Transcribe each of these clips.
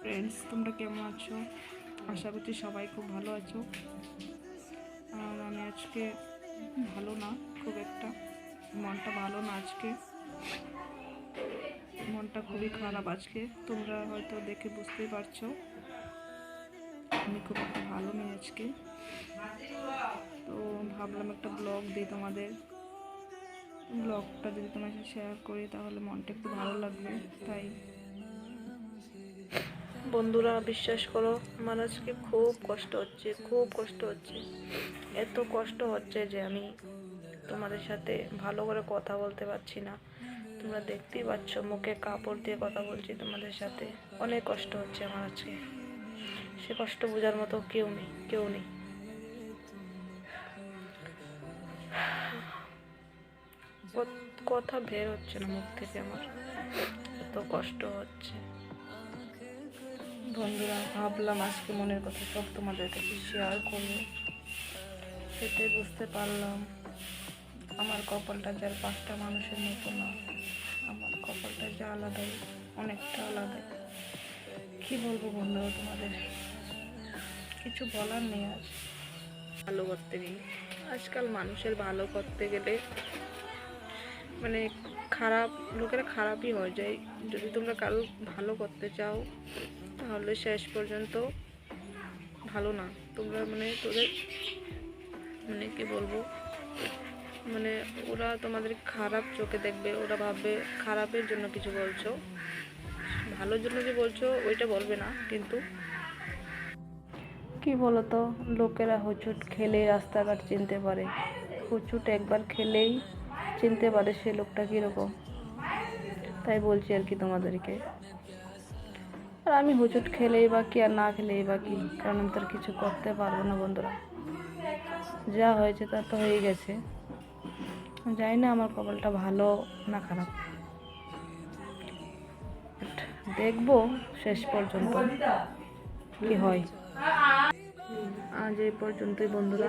Friends, তোমরা কেমন আছো? আশা করছি সবাই খুব ভালো আছো। আর আমি আজকে ভালো না, খুব একটা মনটা ভালো না। আজকে মনটা খুবই খারাপ। আজকে তোমরা হয়তো দেখে বুঝতেই পারছো আমি খুব একটা ভালো নেই আজকে। তো ভাবলাম একটা ব্লগ দিই তোমাদের। ব্লগটা যদি তোমার সাথে শেয়ার করি তাহলে মনটা একটু ভালো লাগবে। তাই বন্ধুরা, বিশ্বাস করো, আমার আজকে খুব কষ্ট হচ্ছে, খুব কষ্ট হচ্ছে। এত কষ্ট হচ্ছে যে আমি তোমাদের সাথে ভালো করে কথা বলতে পারছি না। তোমরা দেখতেই পাচ্ছ, মুখে কাপড় দিয়ে কথা বলছি তোমাদের সাথে। অনেক কষ্ট হচ্ছে আমার আজকে। সে কষ্ট বোঝার মতো কেউ নেই, কেউ নেই। কথা বের হচ্ছে না মুখ থেকে, আমার এত কষ্ট হচ্ছে। বন্ধুরা, ভাবলাম আজকে মনের কথা সব তোমাদের কাছে শেয়ার করবো। সেটাই বুঝতে পারলাম আমার কপালটা যার 5টা মানুষের মতো না। আমার কপালটা যা আলাদাই, অনেকটা আলাদাই। কি বলবো বন্ধুরা, তোমাদের কিছু বলার নেই। আজ ভালো করতে নেই। আজকাল মানুষের ভালো করতে গেলে মানে খারাপ লোকেরা খারাপই হয়ে যায়। যদি তোমরা কারো ভালো করতে চাও তাহলে শেষ পর্যন্ত ভালো না। তোমরা তোদের কি বলবো, ওরা তোমাদের খারাপ চোখে দেখবে। ওরা ভাববে খারাপের জন্য কিছু বলছো, ভালোর জন্য যে বলছো ওইটা বলবে না। কিন্তু কি বলতো, লোকেরা হুচুট খেলে রাস্তাঘাট চিনতে পারে। হুচুট একবার খেলেই চিনতে পারে সে লোকটা কীরকম। তাই বলছি আর কি তোমাদেরকে। আর আমি হুচুট খেলেই বা কি আর না খেলেই বা কি, কারণ আমি তার কিছু করতে পারবো না বন্ধুরা। যা হয়েছে তা তো হয়ে গেছে। জানি না আমার কপালটা ভালো না খারাপ, দেখবো শেষ পর্যন্ত কি হয়। আজ এই পর্যন্তই বন্ধুরা,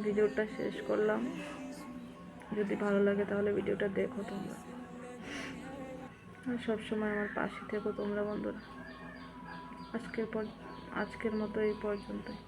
ভিডিওটা শেষ করলাম। যদি ভালো লাগে তাহলে ভিডিওটা দেখো তোমরা, সবসময় আমার পাশে থেকো তোমরা বন্ধুরা। আজকের মতো এই পর্যন্তই।